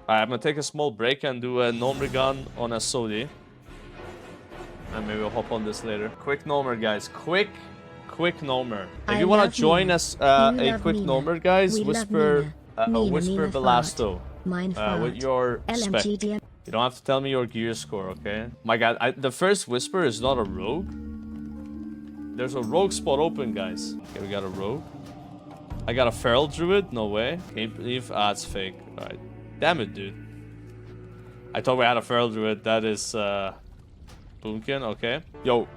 Alright, I'm gonna take a small break and do a Gnomeregan on a SOD. And maybe we'll hop on this later. Quick Gnomer, guys. Quick Gnomer. If you want to join us, a quick Gnomer, guys, whisper Velasto with your spec. You don't have to tell me your gear score, okay? My god, the first whisper is not a rogue. There's a rogue spot open, guys. Okay, we got a rogue. I got a feral druid. No way. Can't believe. Ah, it's fake. All right. Damn it, dude. I thought we had a feral druid. That is Boomkin. Okay. Yo,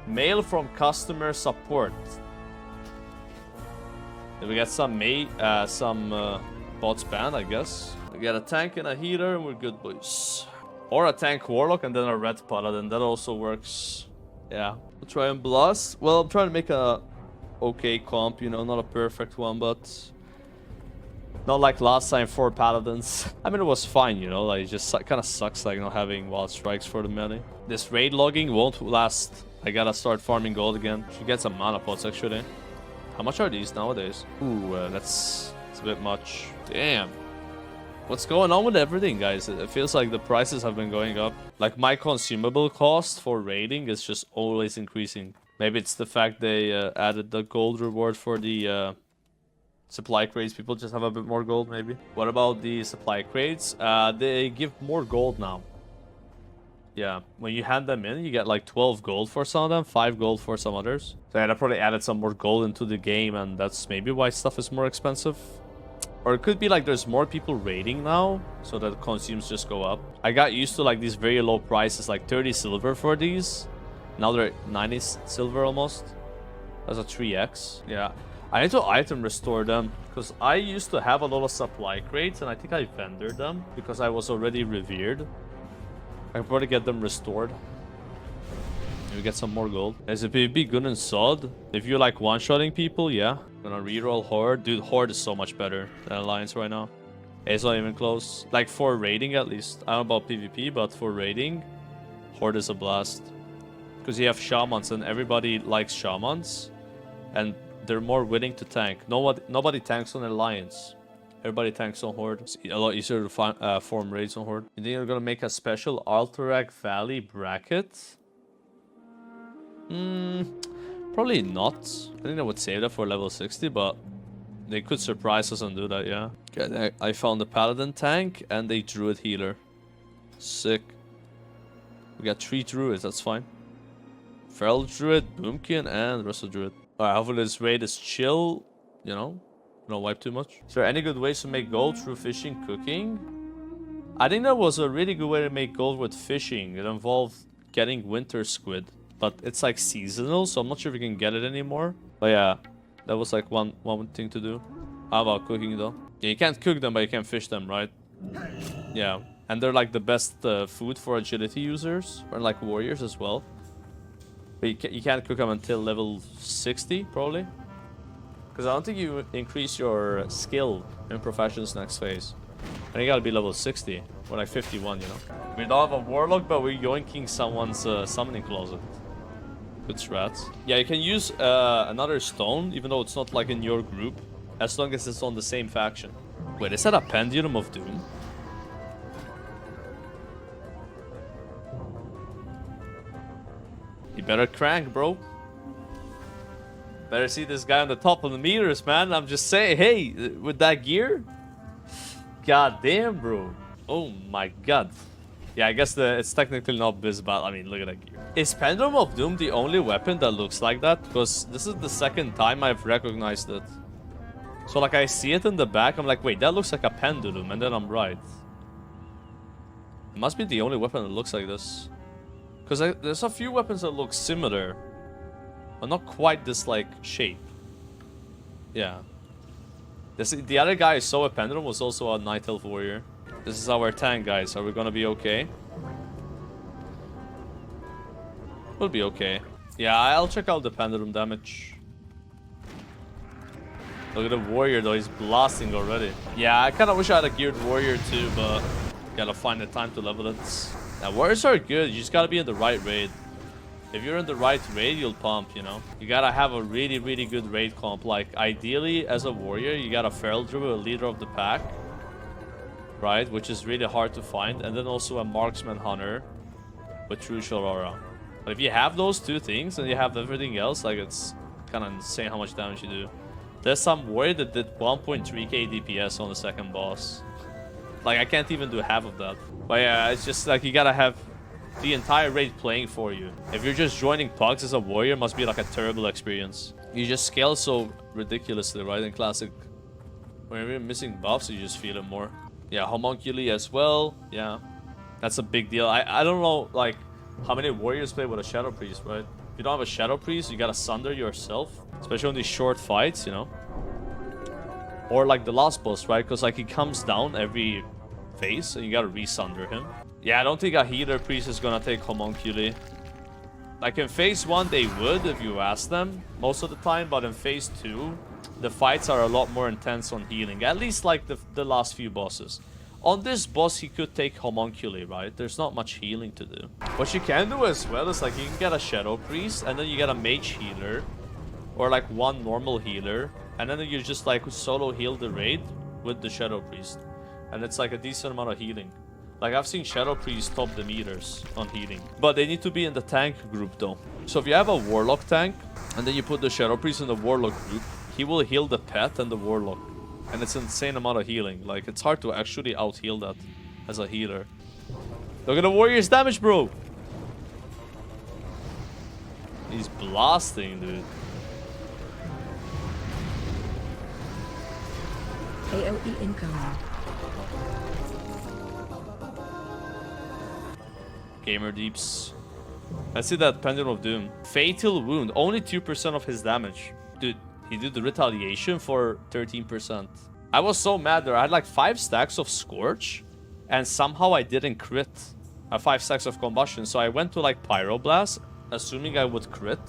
mail from customer support. Did we get some bots banned? I guess. We got a tank and a healer, and we're good, boys. Or a tank warlock and then a red paladin. That also works. Yeah. We'll try and blast. Well, I'm trying to make a okay comp, you know, not a perfect one, but not like last time 4 paladins. I mean, it was fine, you know, like it just kind of sucks like not having wild strikes for the melee. This raid logging won't last. I gotta start farming gold again. Should get some mana pots actually. How much are these nowadays? Ooh, that's a bit much. Damn. What's going on with everything, guys? It feels like the prices have been going up. Like my consumable cost for raiding is just always increasing. Maybe it's the fact they added the gold reward for the supply crates. People just have a bit more gold, maybe. What about the supply crates? They give more gold now. Yeah, when you hand them in, you get like 12 gold for some of them, 5 gold for some others. So yeah, they probably added some more gold into the game, and that's maybe why stuff is more expensive. Or it could be like there's more people raiding now, so that consumes just go up. I got used to like these very low prices, like 30 silver for these. Now they're 90 silver almost. That's a 3x. Yeah. I need to item restore them, because I used to have a lot of supply crates, and I think I vendored them, because I was already revered. I can probably get them restored. Maybe get some more gold. Is it PvP good and sod? If you like one-shotting people, yeah. Gonna reroll Horde. Dude, Horde is so much better than Alliance right now. It's not even close. Like for raiding at least. I don't know about PvP, but for raiding, Horde is a blast. Because you have shamans and everybody likes shamans. And they're more willing to tank. Nobody tanks on Alliance. Everybody tanks on Horde. It's a lot easier to form raids on Horde. You think you're gonna make a special Alterac Valley bracket? Probably not. I think they would save that for level 60, but they could surprise us and do that, yeah. Okay, I found the Paladin tank and a Druid healer. Sick. We got 3 Druids, that's fine. Feral Druid, Boomkin, and Russell Druid. Alright, hopefully this raid is chill, you know. Don't wipe too much. Is there any good ways to make gold through fishing, cooking? I think that was a really good way to make gold with fishing. It involved getting winter squid. But it's like seasonal, so I'm not sure if you can get it anymore. But yeah, that was like one thing to do. How about cooking though? Yeah, you can't cook them, but you can fish them, right? Yeah, and they're like the best food for agility users, or like warriors as well. But you can't cook them until level 60, probably. Because I don't think you increase your skill in professions next phase. And you gotta be level 60, or like 51, you know. We don't have a warlock, but we're yoinking someone's summoning closet. Good strats. Yeah, you can use another stone, even though it's not like in your group, as long as it's on the same faction. Wait, is that a Pendulum of Doom? You better crank, bro. Better see this guy on the top of the meters, man. I'm just saying, hey, with that gear? God damn, bro. Oh my god. Yeah, I guess it's technically not Bizbat. I mean, look at that gear. Is Pendulum of Doom the only weapon that looks like that? Because this is the second time I've recognized it. So like I see it in the back, I'm like, wait, that looks like a pendulum, and then I'm right. It must be the only weapon that looks like this. Because there's a few weapons that look similar, but not quite this like shape. Yeah. The other guy I saw a pendulum was also a Night Elf warrior. This is our tank, guys. Are we gonna be okay? We'll be okay. Yeah, I'll check out the pendulum damage. Look at the warrior though, he's blasting already. Yeah, I kinda wish I had a geared warrior too, but gotta find the time to level it. Yeah, warriors are good, you just gotta be in the right raid. If you're in the right raid, you'll pump, you know. You gotta have a really, really good raid comp. Like, ideally, as a warrior, you got a feral druid, a leader of the pack. right? Which is really hard to find. And then also a marksman hunter with crucial aura. But if you have those two things and you have everything else, like it's kind of insane how much damage you do. There's some warrior that did 1.3k DPS on the second boss. Like I can't even do half of that. But yeah, it's just like you gotta have the entire raid playing for you. If you're just joining pugs as a warrior, it must be like a terrible experience. You just scale so ridiculously, right? In classic, when you're missing buffs, you just feel it more. Yeah, homunculi as well. Yeah, that's a big deal. I don't know like how many warriors play with a shadow priest, right? If you don't have a shadow priest, you gotta sunder yourself, especially on these short fights, you know. Or like the last boss, right? Because like he comes down every phase, and you gotta resunder him. Yeah, I don't think a healer priest is gonna take homunculi. Like in phase 1 they would if you ask them most of the time, but in phase 2 the fights are a lot more intense on healing, at least like the last few bosses. On this boss he could take homunculi, right? There's not much healing to do. What you can do as well is like you can get a shadow priest and then you get a mage healer or like one normal healer, and then you just like solo heal the raid with the shadow priest, and it's like a decent amount of healing. Like I've seen shadow priests top the meters on healing, but they need to be in the tank group though. So if you have a warlock tank and then you put the shadow priest in the warlock group, he will heal the pet and the warlock, and it's an insane amount of healing. Like it's hard to actually out heal that as a healer. Look at the warrior's damage, bro. He's blasting, dude. AOE incoming. Gamer deeps. Let's see that Pendulum of Doom. Fatal wound, only 2% of his damage. Dude, he did the retaliation for 13%. I was so mad there. I had like 5 stacks of Scorch, and somehow I didn't crit. I have 5 stacks of Combustion, so I went to like Pyroblast, assuming I would crit,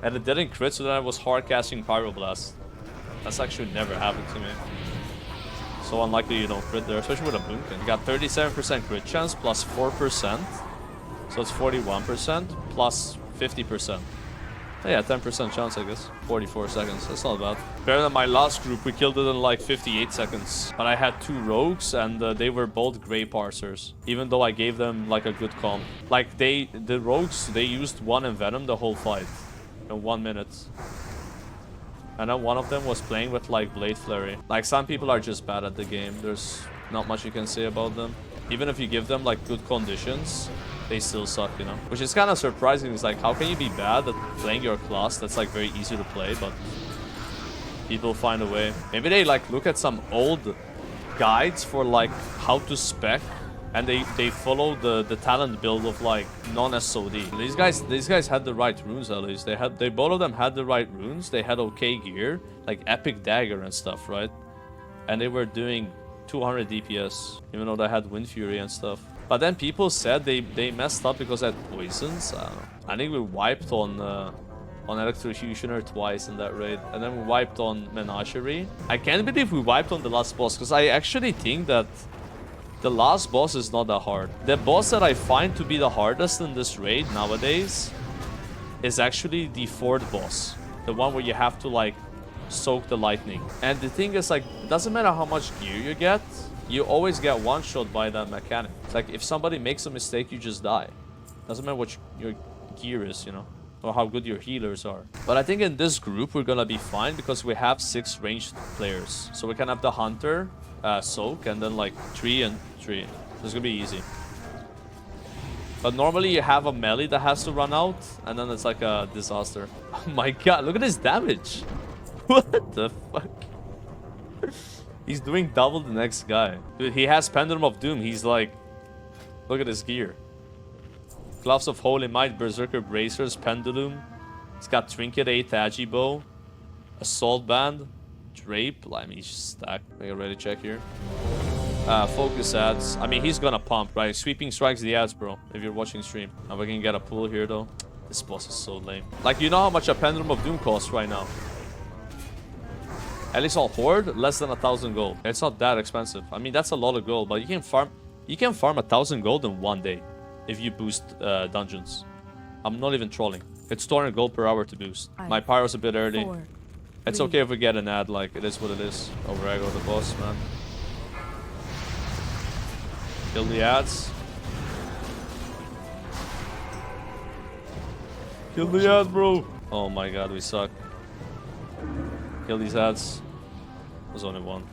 and it didn't crit, so then I was hard casting Pyroblast. That's actually never happened to me. So unlikely you don't crit there, especially with a Boomkin. You got 37% crit chance plus 4%. So it's 41% plus 50%. Yeah, 10% chance, I guess. 44 seconds. That's not bad. Better than my last group. We killed it in like 58 seconds. But I had 2 rogues, and they were both gray parsers. Even though I gave them like a good comp. Like the rogues, they used 1 envenom the whole fight. In 1 minute. And then one of them was playing with like Blade Flurry. Like some people are just bad at the game. There's not much you can say about them. Even if you give them like good conditions, they still suck, you know. Which is kind of surprising. It's like, how can you be bad at playing your class that's like very easy to play, but people find a way. Maybe they like look at some old guides for like how to spec, and they follow the talent build of like non-SOD. These guys had the right runes at least. They both of them had the right runes. They had okay gear, like epic dagger and stuff, right? And they were doing 200 DPS, even though they had Wind Fury and stuff. But then people said they messed up because they had poisons. I don't know. I think we wiped on Electrocutioner twice in that raid, and then we wiped on Menagerie. I can't believe we wiped on the last boss, because I actually think that the last boss is not that hard. The boss that I find to be the hardest in this raid nowadays is actually the 4th boss. The one where you have to like soak the lightning. And the thing is, like, it doesn't matter how much gear you get, you always get one shot by that mechanic. It's like if somebody makes a mistake, you just die. Doesn't matter what your gear is, you know, or how good your healers are. But I think in this group we're gonna be fine because we have 6 ranged players. So we can have the hunter, soak, and then like 3 and 3. So it's gonna be easy. But normally you have a melee that has to run out, and then it's like a disaster. Oh my god, look at his damage. What the fuck? He's doing double the next guy. Dude, he has Pendulum of Doom. He's like... Look at his gear. Gloves of Holy Might, Berserker Bracers, Pendulum. He's got Trinket 8, Agibow, Assault Band, Drape. I mean, he's just stacked. Make a ready check here. Focus ads. I mean, he's gonna pump, right? Sweeping strikes the ads, bro, if you're watching stream. Now we can get a pull here, though. This boss is so lame. Like, you know how much a Pendulum of Doom costs right now? At least on Horde, less than 1,000 gold. It's not that expensive. I mean, that's a lot of gold, but you can farm 1,000 gold in 1 day if you boost dungeons. I'm not even trolling. It's 200 gold per hour to boost. My pyro's a bit early. It's okay if we get an ad, like, it is what it is. Over aggro the boss, man. Kill the ads. Kill the ads, bro. Oh my god, we suck. Kill these ads. There's only one.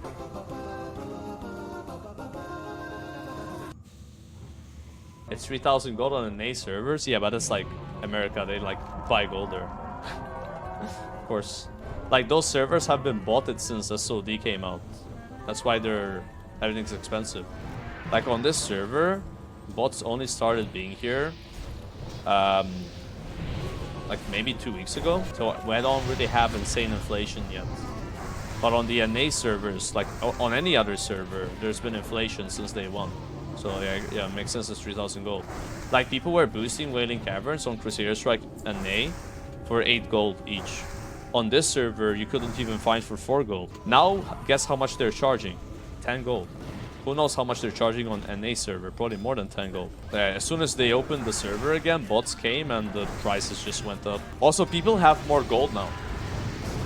It's 3,000 gold on NA servers? Yeah, but it's like America, they like buy gold there. Of course. Like those servers have been bought since SOD came out. That's why everything's expensive. Like on this server, bots only started being here like maybe 2 weeks ago. So we don't really have insane inflation yet. But on the NA servers, like on any other server, there's been inflation since day one. So yeah, it makes sense it's 3,000 gold. Like people were boosting Wailing Caverns on Crusader Strike NA for 8 gold each. On this server, you couldn't even find for 4 gold. Now, guess how much they're charging? 10 gold. Who knows how much they're charging on NA server? Probably more than 10 gold. As soon as they opened the server again, bots came and the prices just went up. Also, people have more gold now.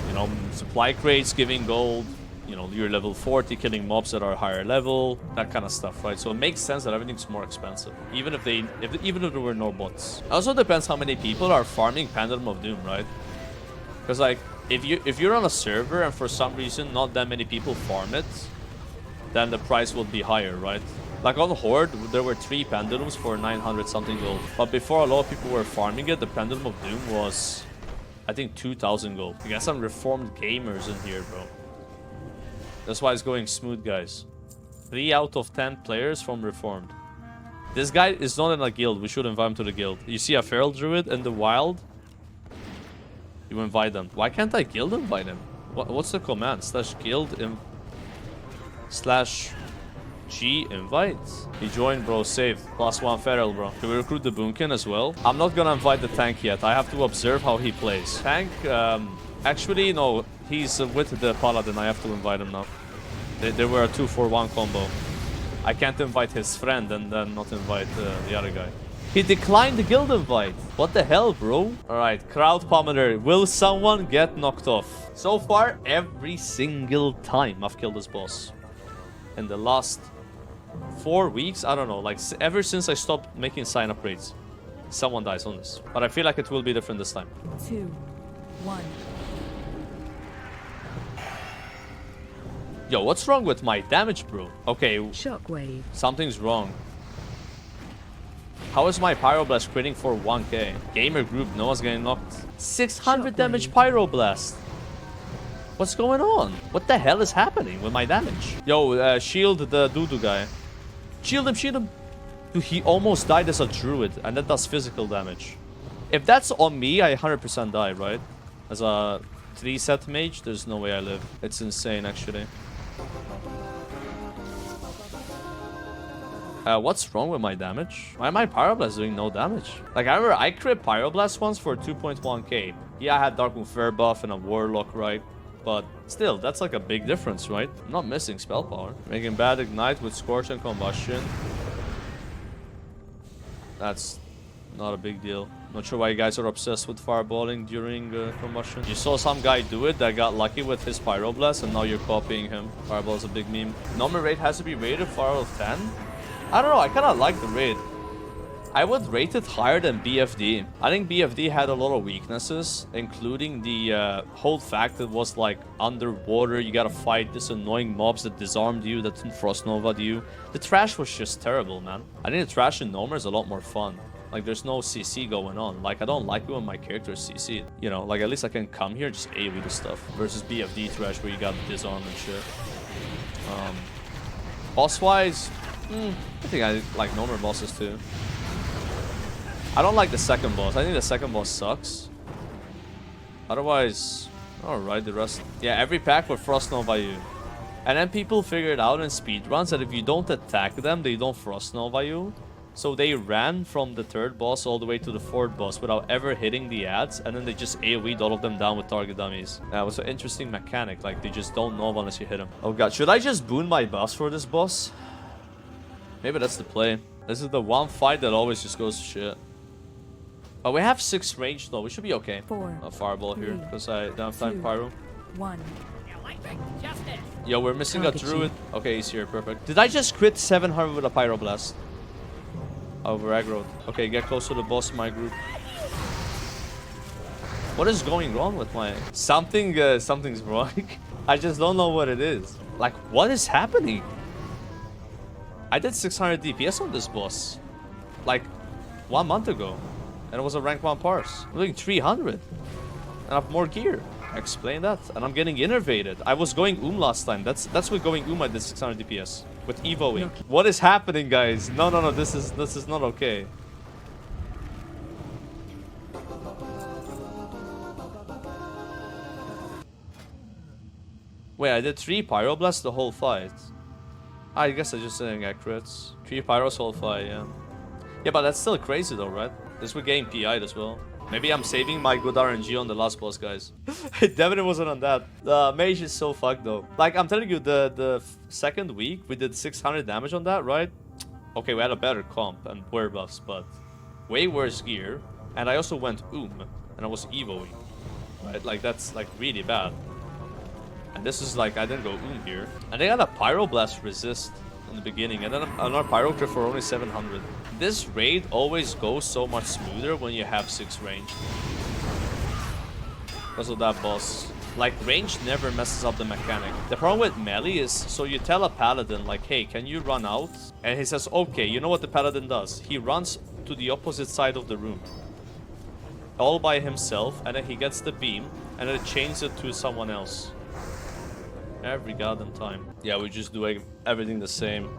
You know, supply crates giving gold. You know, you're level 40, killing mobs that are higher level. That kind of stuff, right? So it makes sense that everything's more expensive. Even if there were no bots. It also depends how many people are farming Pendulum of Doom, right? Because like, if you're on a server and for some reason not that many people farm it, then the price will be higher, right? Like on Horde, there were 3 Pendulums for 900 something gold. But before a lot of people were farming it, the Pendulum of Doom was, I think, 2,000 gold. You got some reformed gamers in here, bro. That's why it's going smooth, guys. 3 out of 10 players from reformed. This guy is not in a guild. We should invite him to the guild. You see a feral druid in the wild? You invite them. Why can't I guild invite him? What's the command? /guild /G invites. He joined, bro. Saved. +1 feral, bro. Can we recruit the Boomkin as well? I'm not gonna invite the tank yet. I have to observe how he plays. Tank, actually, no. He's with the Paladin. I have to invite him now. They were a 2-for-1 combo. I can't invite his friend and then not invite the other guy. He declined the guild invite. What the hell, bro? Alright, crowd pummeler. Will someone get knocked off? So far, every single time I've killed this boss. In the last 4 weeks, I don't know, like ever since I stopped making sign-up raids, someone dies on this. But I feel like it will be different this time. 2, 1. Yo, what's wrong with my damage, bro? Okay, Shockwave. something's wrong. How is my Pyroblast critting for 1k? Gamer group, no one's getting knocked. 600 damage Pyroblast. What's going on? What the hell is happening with my damage? Yo, shield the doo-doo guy. Shield him, shield him. Dude, he almost died as a druid, and that does physical damage. If that's on me, I 100% die, right? As a 3-set mage, there's no way I live. It's insane, actually. What's wrong with my damage? Why am my Pyroblast doing no damage? Like, I remember I crit Pyroblast once for 2.1k. Yeah, I had Darkmoon Fair buff and a Warlock, right? But still, that's like a big difference, right? I'm not missing spell power. Making bad Ignite with Scorch and Combustion. That's not a big deal. Not sure why you guys are obsessed with fireballing during Combustion. You saw some guy do it that got lucky with his Pyroblast, and now you're copying him. Fireball is a big meme. Gnomeregan has to be rated 4 out of 10? I don't know, I kind of like the raid. I would rate it higher than BFD. I think BFD had a lot of weaknesses, including the whole fact that it was like underwater. You gotta fight this annoying mobs that disarmed you, that Frost Nova'd you. The trash was just terrible, man. I think the trash in Gnomer is a lot more fun. Like, there's no CC going on. Like, I don't like it when my character is CC'd. You know, like, at least I can come here, just AoE the stuff. Versus BFD trash where you got disarm and shit. Boss-wise, I think I like Gnomer bosses too. I don't like the second boss. I think the second boss sucks. Otherwise, alright, the rest. Yeah, every pack with Frost Nova you. And then people figured out in speedruns that if you don't attack them, they don't Frost Nova you. So they ran from the 3rd boss all the way to the 4th boss without ever hitting the ads, and then they just AoE'd all of them down with target dummies. That was an interesting mechanic. Like, they just don't know unless you hit them. Oh god, should I just boon my buffs for this boss? Maybe that's the play. This is the one fight that always just goes to shit. But we have 6 range though. We should be okay. 4. A fireball here because I don't have time pyro. 1. Electric justice. Yo, we're missing a Target druid. you. Okay, he's here. Perfect. Did I just crit 700 with a pyroblast? Over aggro. Okay, get close to the boss in my group. What is going wrong with my... Something's wrong. I just don't know what it is. Like, what is happening? I did 600 DPS on this boss. Like, 1 month ago. And it was a rank 1 parse. I'm doing 300. And I have more gear. Explain that. And I'm getting innervated. I was going last time. That's with going I did 600 DPS. With evoing. What is happening, guys? No. This is not okay. Wait, I did 3 pyroblasts the whole fight. I guess I just didn't get crits. 3 pyros whole fight, yeah. Yeah, but that's still crazy though, right? This would gain PI'd as well. Maybe I'm saving my good RNG on the last boss, guys. It definitely wasn't on that. The mage is so fucked though. Like, I'm telling you, the second week, we did 600 damage on that, right? Okay, we had a better comp and wear buffs, but way worse gear. And I also went and I was evoing, right? Like, that's like really bad. And this is like, I didn't go here. And they had a pyroblast resist in the beginning, and then another pyro crit for only 700. This raid always goes so much smoother when you have 6 range. Because of that boss. Like, range never messes up the mechanic. The problem with melee is, so you tell a paladin like, hey, can you run out? And he says, okay. You know what the paladin does? He runs to the opposite side of the room, all by himself, and then he gets the beam and then chains it to someone else. Every goddamn time. Yeah, we just do everything the same.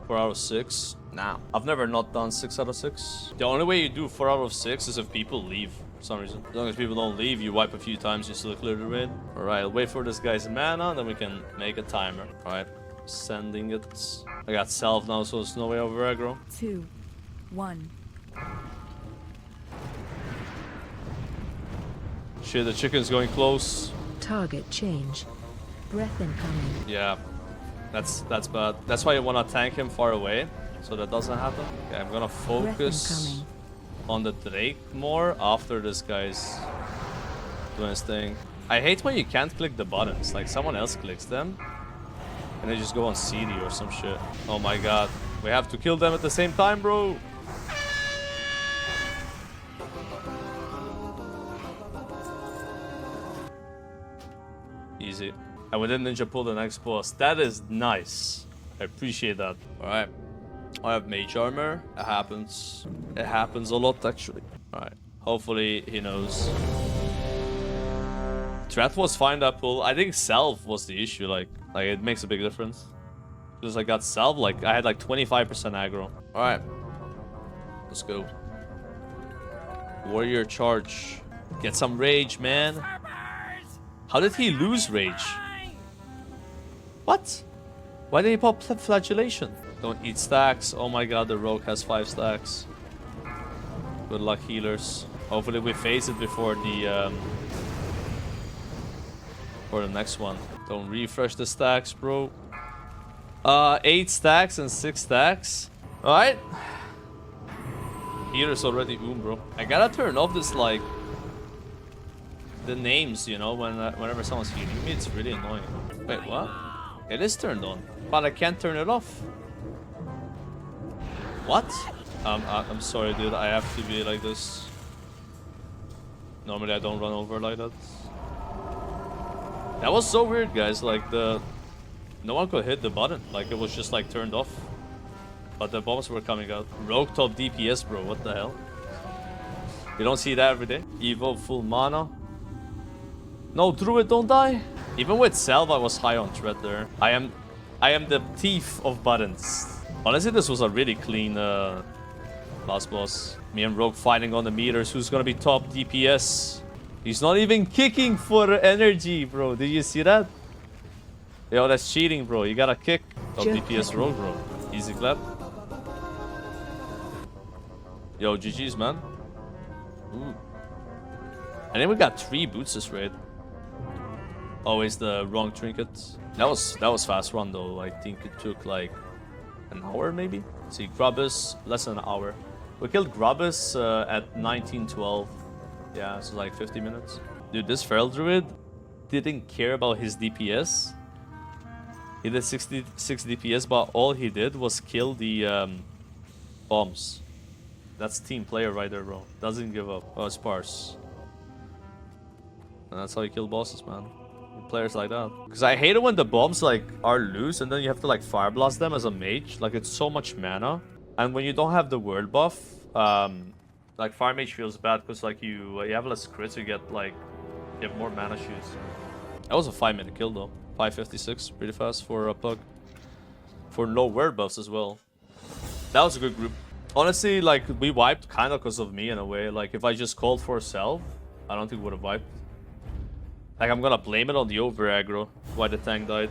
4 out of 6. Nah. I've never not done 6 out of 6. The only way you do 4 out of 6 is if people leave for some reason. As long as people don't leave, you wipe a few times, you still clear the raid. Alright, I'll wait for this guy's mana, then we can make a timer. Alright, sending it. I got self now, so there's no way over aggro. 2, 1. Shit, the chicken's going close. Target change. Breath incoming. Yeah, that's bad. That's why you want to tank him far away, so that doesn't happen. Okay, I'm gonna focus on the Drake more after this guy's doing his thing. I hate when you can't click the buttons, like someone else clicks them, and they just go on CD or some shit. Oh my god, we have to kill them at the same time, bro. Easy. And we didn't ninja pull the next boss. That is nice. I appreciate that. Alright. I have mage armor. It happens. It happens a lot, actually. Alright. Hopefully he knows. Threat was fine, that pull. I think self was the issue. Like it makes a big difference. Because I got self, like, I had like 25% aggro. Alright. Let's go. Warrior charge. Get some rage, man. How did he lose rage? What? Why did he pop flagellation? Don't eat stacks. Oh my god, the rogue has 5 stacks. Good luck, healers. Hopefully we face it before the next one. Don't refresh the stacks, bro. 8 stacks and 6 stacks. Alright. Healer's already bro. I gotta turn off this, like, the names, you know, whenever someone's healing me. It's really annoying. Wait, what? It is turned on, but I can't turn it off. What? I'm sorry, dude. I have to be like this. Normally, I don't run over like that. That was so weird, guys. Like, no one could hit the button. Like, it was just like turned off. But the bombs were coming out. Rogue top DPS, bro. What the hell? You don't see that every day. Evo full mana. No, Druid, don't die. Even with Selva, I was high on threat there. I am the thief of buttons. Honestly, this was a really clean last boss. Me and Rogue fighting on the meters. Who's gonna be top DPS? He's not even kicking for energy, bro. Did you see that? Yo, that's cheating, bro. You gotta kick. Top DPS Rogue, bro. Easy clap. Yo, GG's, man. Ooh. And then we got 3 boots this raid. Always the wrong trinket. That was fast run though. I think it took like an hour maybe. See, Grubbus, less than an hour. We killed Grubbus at 1912. Yeah, so like 50 minutes. Dude, this Feral Druid didn't care about his DPS. He did 66 DPS, but all he did was kill the bombs. That's team player right there, bro. Doesn't give up. Oh, sparse. And that's how you kill bosses, man. Players like that. Because I hate it when the bombs like are loose and then you have to like fire blast them as a mage. Like it's so much mana. And when you don't have the world buff, like fire mage feels bad because like you have less crits, you get like you have more mana shoes. That was a 5-minute kill though. 556, pretty fast for a pug. For no world buffs as well. That was a good group. Honestly, like we wiped kind of because of me in a way. Like if I just called for self, I don't think we would have wiped. Like I'm gonna blame it on the over aggro why the tank died.